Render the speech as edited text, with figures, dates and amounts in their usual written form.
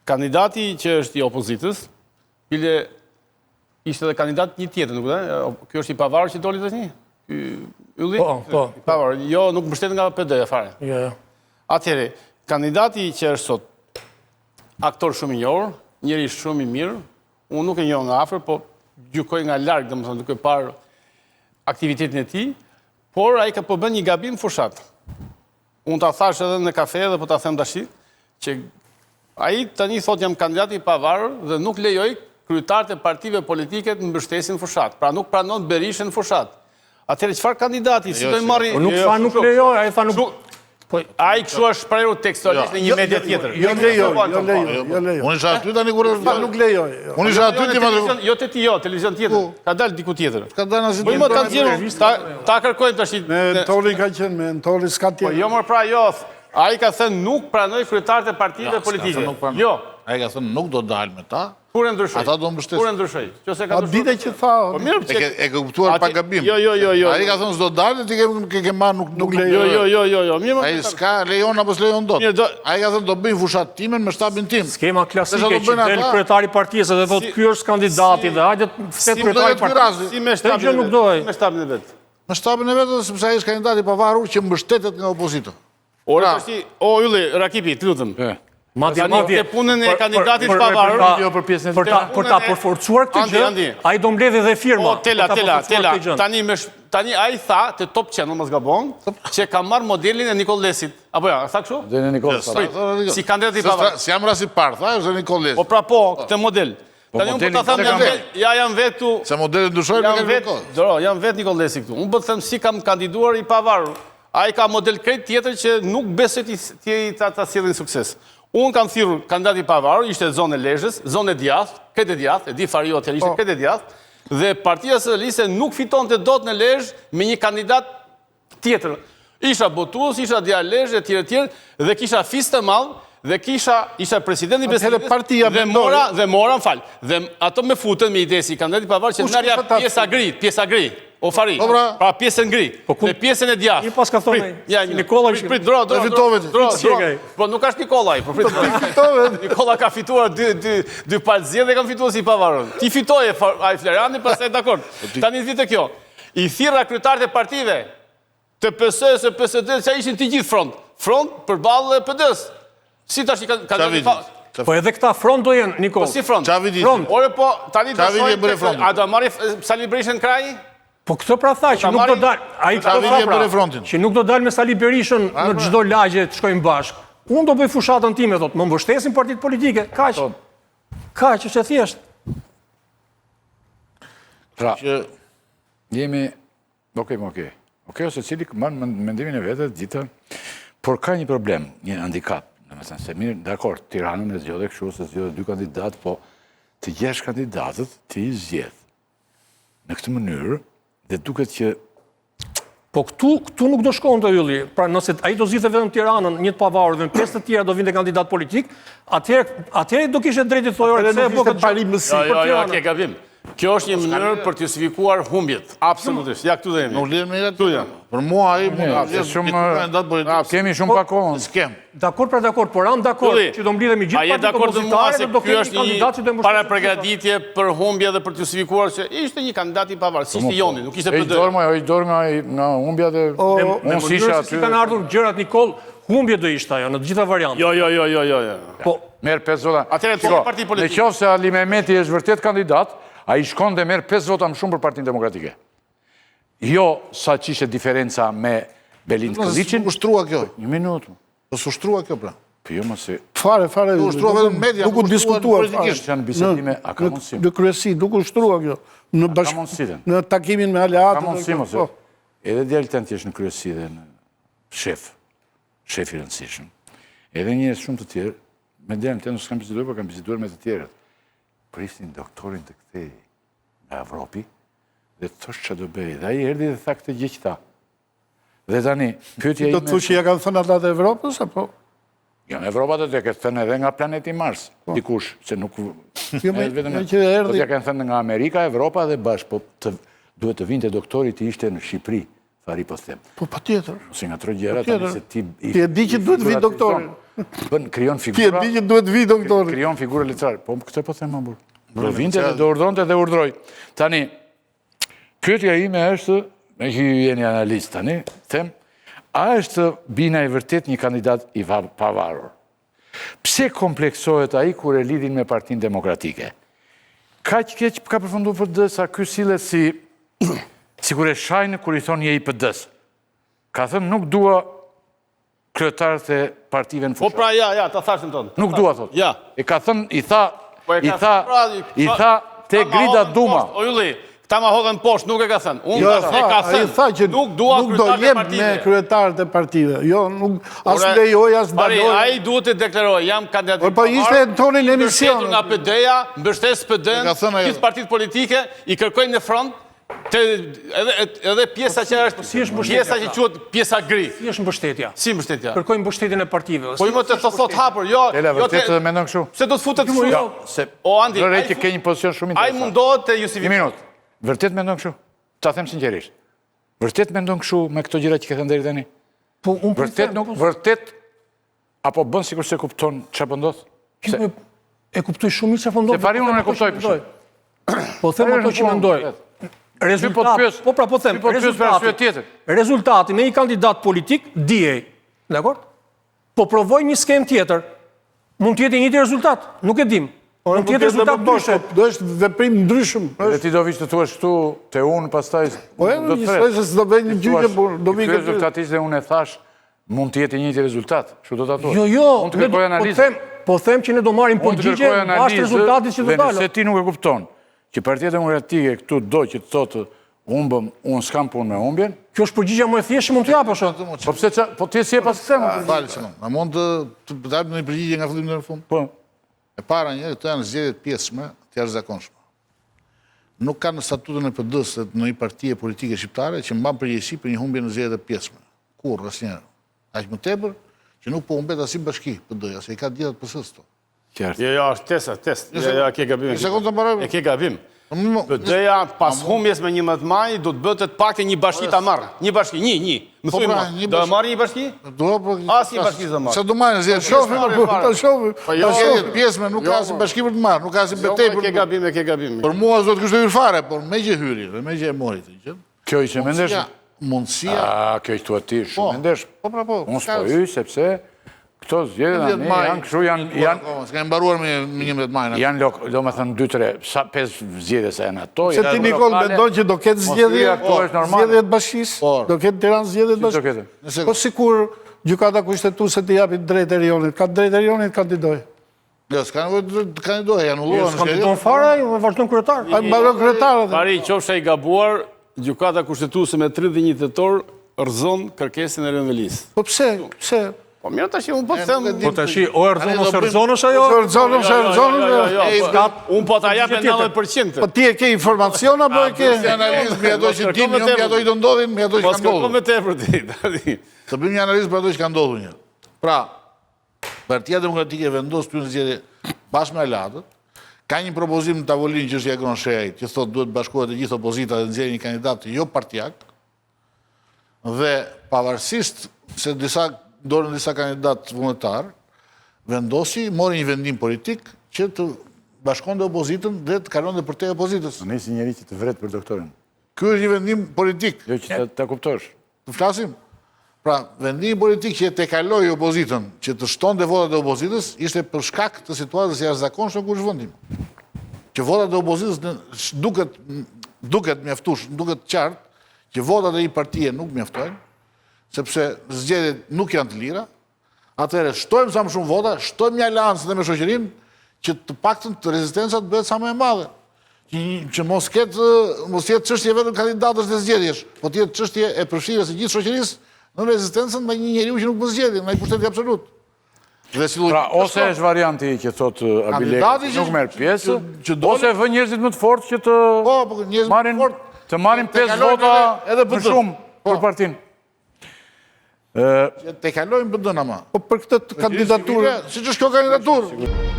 kandidati që është i opozitës, bile ishte edhe kandidat një tjetër, nuk dhe? Kjo është i pavarur që doli të një? Ylli? Po. Pavarur. Jo, nuk mbështet nga PD-ja fare. Jo. Atëherë, kandidati që është sot aktor shumë i njohur, njëri shumë i mirë, unë nuk e njoh nga afër, po gjykoj nga larg, domethënë duke parë aktivitetin e tij, por ai ka po bën një gabim fushat. Unë ta thash edhe në kafe dhe po ta them tash që ai tani thotë jam kandidat i pavarur dhe nuk lejoj kryetarët e partive politike të mbështesin fushat. Pra nuk pranon Berishën fushat. Atëherë çfarë kandidati si do i marri? Nuk tha nuk lejoj, ai tha nuk. Ai kështu është shprehur tekstualisht në një media tjetër. Jo lejoj. Unë isha aty tani kur është. Nuk lejoj. Unë isha aty ti më. Jo te ti, televizion tjetër. Ka dalë diku tjetër. Ka dalë asnjë. Po më kanë thënë, ta kërkojmë tash. Me Tolli ka qenë, me Tolli s'ka tjetër. Po jo më pra jo. Ai ka thënë nuk pranoj kryetarët e partive politike. Jo. Ai ka thënë nuk do dalë me ta. Kur e ndryshoi? Ata do mbështesin. Kur e ndryshoi? Qose ka ndryshoi. Ditë që tha. Po mirë, e ke kuptuar pa gabim. Jo. Ai ka thënë s'do dalë, ti ke marrë nuk lejon. Jo. Mirë. Ai s'ka lejon apo s'lejon dot. Ai ka thënë do bëjmë fushat timen me shtabin tim. Skema klasike që del kryetari i partisë dhe thotë ky është kandidati dhe hajde flet kryetari i partisë. Si me shtabin nuk doj. Me shtabin e vet. Me shtabin e vet sepse ai është kandidati i pavarur që mbështetet nga opozita. Ora tash, Ylli Rakipi, të lutem. Madje te punën e kandidatit pavarur, jo për pjesën e për ta përforcuar këtë gjë, ai do mbledhë dhe firma. Tela. Tani ai tha te Top Channel mos gabon, që ka marr modelin e Nikolesit. Apo ja, tha kështu? Dhe Nikolesit. Si kandidat i pavarur. Si jam rasti parë, tha është Nikolesit. Po pra po, këtë model. Tani unë po ta them jam vetë këtu. Se modeli ndryshoi me jam vetë Nikolesi këtu. Unë po të them si kam kandiduar i pavarur. Ai ka model krejt tjetër që nuk besoj ta sillin sukses. Unë kam thirrur kandidat i pavarur, ishte zonë e Lezhës, zonë e djathtë, këtë e djathtë, e di Fario atje ishte këtë e djathtë, dhe Partia Socialiste nuk fitonte dot në Lezhë me një kandidat tjetër. Isha Botuos, isha Dja Lezhë e tjerë, dhe kisha fisë të madh, dhe isha presidenti i Beslidës dhe mora, fal. Dhe ato më futën me ide si kandidat i pavarur që merrja pjesë agri. O Fari, pra pjesën ngri, dhe pjesën e djathtë. Një pas ka thonë, Nikola Po nuk është Nikolaj, Nikola ka fituar 2 palë zgjedhje dhe kam fituar si pavarur. Ti fitoje ai Flerani, pastaj dakord. Tani vitë kjo. I thirra kryetarët e partive të PS-s e PSD-s që ishin të gjithë front përballë PD-s. Si tash ka po edhe këta front do jenë, Nikola. Po si front? Ore po, tani do shojnë, a do marri Sali Berishën kraj? Po këtë pra tha që nuk do dalë, ai që nuk do dalë me Sali Berishën në çdo lagje të shkojnë bashkë. Unë do bëj fushatën time, thotë, më mbështesin partitë politike, kaq. Kaq është e thjeshtë. Pra, jemi, okej, ose cili marrë mendimin e vetë gjithë, por ka një problem, një handicap, domethënë se mirë, dakor, Tiranën e zgjodhe kështu, se zgjodhe 2 kandidat, po të gjesh kandidatët, ti i zgjedh. Në këtë mënyrë, dhe duket që... Po këtu nuk do shkon të Ylli. Pra nëse ai do zgjidhte vetëm Tiranën, një të pavarur dhe në 5 të tjera do vinte kandidat politik, atëherë do kishte drejtë të thojë se po këtë parimësi për Tiranën. Jo, ke gabim. Kjo është një mënyrë për të justifikuar humbjet. Absolutisht. Ja këtu do jemi. Nuk lidhem me këtu jam. Për mua ai kemi shumë pa kohë. Skem. Dakor, por am dakord që do mblidhemi gjithë partitë opozitare dhe do kemi kandidat që do mbështesin. Para përgatitje për humbje dhe për të justifikuar se ishte një kandidat i pavarur, si ishte Joni, nuk ishte PD. Ai dorë nga humbja dhe unë isha aty. Si kanë ardhur gjërat Nikol, humbje do ishte ajo në të gjitha variantet. Jo. Po merr 5 vota. Atëherë po parti politike. Nëse Ali Mehmeti është vërtet kandidat, ai shkon dhe merr 5 vota më shumë për Partinë Demokratike. Jo sa që ishte diferenca me Belind Këlliçin. U shtrua kjo. Një minutë. Po u shtrua kjo pra. Po jo mos e. Fare. U shtrua vetëm media. Nuk u diskutuar politikisht janë bisedime, a ka mundësi? Në kryesi nuk u shtrua kjo. Në takimin me aleatët. Ka mundësi mos. Edhe djalë tani ti është në kryesi dhe në shef i rëndësishëm. Edhe njerëz shumë të tjerë, me djalin tani s'kam biseduar, por kam biseduar me të tjerët. Prisnin doktorin të kthej nga Evropi dhe të thosh ç'a do bëj. Dhe ai erdhi dhe tha këtë gjë që tha. Dhe tani, pyetja ime... Do të thosh që ja kanë thënë ata të Evropës, apo? Jo, në Evropa do t'ja këtë thënë edhe nga planeti Mars, dikush, se nuk... Jo, me që erdhi... Do t'ja kanë thënë nga Amerika, Evropa dhe bashkë, po duhet të vinte doktori të ishte në Shqipëri, Fari po them. Po patjetër. Ose nga tro gjëra, tani se ti... Ti e di që duhet vinë doktori. krijon figura. Ti e di që duhet vi doktori. Krijon figura letrare. Po këtë po them më burr. Do vinte dhe do urdhonte dhe urdhroi. Tani pyetja ime është, me që ju jeni analist tani, them, a është bina e vërtet një kandidat i pavarur? Pse kompleksohet ai kur e lidhin me Partinë Demokratike? Kaq keq ka përfunduar PD sa ky sillet si kur e shajnë kur i thonë je i PD-s. Ka thënë nuk dua kryetarët e partive në Po fushat. pra ja, ta thashën tonë. Nuk dua thot. Ja. E ka thënë i tha te Grida Duma. O Ylli, këta ma hodhen poshtë, nuk e ka thënë. Jo, ai tha që nuk dua nuk do kryetarët e jem me partive. kryetarët e partive. Jo, nuk as lejoj as baloj. Ai duhet të deklaroj, jam kandidat i Po ishte në tonin e mbështetur emisionit. nga PD-ja, mbështes PD-n, Ka thënë ajo. gjithë partitë politike i kërkojnë në front edhe pjesa që është pjesa që quhet pjesa gri. Si është mbështetja? Si mbështetja? Kërkojmë mbështetjen e partive. Po i më të thot hapur, jo. Ela vërtet mendon kështu? Pse do të futet kështu? Se O Andi, Lore që ke një pozicion shumë ai interesant. mundohet të Një justifikojë. minutë. Vërtet mendon kështu? Ta them sinqerisht. Vërtet mendon kështu me këto gjëra që ke thënë deri tani? Po unë Vërtet nuk, vërtet apo bën sikur se kupton çfarë po ndodh? e kuptoj shumë mirë çfarë po ndodh. Se pari unë e kuptoj për shkak. Po them ato që mendoj. Rezultati, po pra po them, rezultati me një kandidat politik diej, dakor? Po provoj një skem tjetër. Mund të jetë i njëjti rezultat, nuk e dim. Mund të jetë rezultat ndryshe. Do është veprim ndryshëm. Dhe ti do vish të thuash këtu te unë pastaj Po do të njësoj se s'do bëj një gjyqje, por do vi Ky këtë. rezultat ishte unë e thash mund të jetë i njëjti rezultat. Kështu do ta thuash. Jo, Unë të kërkoj analizë. po them që ne do marrim përgjigje pas rezultatit që do dalë. Nëse ti nuk e kupton që Partia Demokratike këtu do që të thotë humbëm, unë s'kam punë me humbjen. Kjo është përgjigja më e thjeshtë që mund të japësh. Po pse po ti si e pas them? Falë që në. A mund të bëjmë një përgjigje nga fillim deri në fund? Po. E para një, këto janë zgjedhjet pjesëme të jashtëzakonshme. Nuk ka në statutën e PD-s në një partie politike shqiptare që mban përgjegjësi për një humbje në zgjedhjet e pjesëme. Kurrë asnjëherë. Aq më tepër që nuk po humbet as i bashki PD-ja, se i ka dietat PS-s to. Qartë. Jo, është test. Jo, ke gabim. Një sekondë të mbaroj. E ke gabim. PD-ja pas humbjes me 11 maj do të bëhet të paktën një bashki ta marrë. Një bashki, një. Më thuaj më. Do e marrë një bashki? As një bashki do marrë. Sa do marrë zgjedhjet? Ta shohim. Zgjedhjet pjesëme nuk ka as bashki për të marrë, nuk ka as betejë për. Ke gabim. Për mua s'do të kishte hyrë fare, por me që hyri dhe me që e mori të gjë. Kjo ishte mendesh? Mundësia. Kjo ishte ti shumë mendesh. Po. Unë s'po hyj sepse këto zgjedhje janë kështu janë s'ka mbaruar me 11 maj. Janë domethënë 2-3 sa 5 zgjedhje sa janë ato. Se ti Nikol mendon që do ketë zgjedhje të bashkisë? Do ketë Tiranë zgjedhje të bashkisë? Po sikur gjykata kushtetuese të japi drejtë Erionit, ka drejtë Erionit kandidoj. Jo, s'ka nevojë të kandidojë, janë ulluar. Kandidon fare, vazhdon kryetar. Ai mbaron kryetarët. Pari, qofsha i gabuar, gjykata kushtetuese me 31 tetor rrëzon kërkesën e Rënvelis. Po pse? Po mirë tash unë po të them. Po tash o rëzon ose rëzon është ajo? Unë po ta jap 90%. Po ti e ke informacion apo e ke analizë me ato që dim, jo me ato që do ndodhin, me ato që kanë ndodhur. Po me tepër ti. Të bëjmë një analizë për ato që kanë ndodhur një. Pra, Partia Demokratike vendos ty në zgjedhje bashkë me Alatët. Ka një propozim në tavolinë që është Jagron Shehaj, që thotë duhet bashkohet të gjithë opozita dhe nxjerrë një kandidat jo partijak. Dhe pavarësisht se dorën disa kandidat vullnetar, vendosi, mori një vendim politik që të bashkonte opozitën dhe të kalonte përtej opozitës. Në si njëri që të vret për doktorin. Ky është një vendim politik. Jo që ta kuptosh. Të flasim? Pra, vendimi politik që të kaloi opozitën, që të shtonte votat e opozitës, ishte për shkak të situatës jashtëzakonshme ku është vendim. Që votat e opozitës duket mjaftuar, duket qartë që votat e një partie nuk mjaftojnë, sepse zgjedhjet nuk janë të lira, atëherë shtojmë sa më shumë vota, shtojmë një aleancë dhe me shoqërinë, që të paktën të rezistenca të bëhet sa më e madhe. Që mos jetë çështje vetëm kandidatës dhe zgjedhjesh, po të jetë çështje e përfshirjes së gjithë shoqërisë në rezistencën me një njeriu që nuk bën zgjedhje, me pushteti absolut. Pra, ose është varianti që thot Abilek nuk merr pjesë, ose vë njerëzit më të fortë që të marrin 5 vota më shumë për partinë. Te kalojmë BD-n ama. Po për këtë kandidaturë, siç është kjo kandidaturë.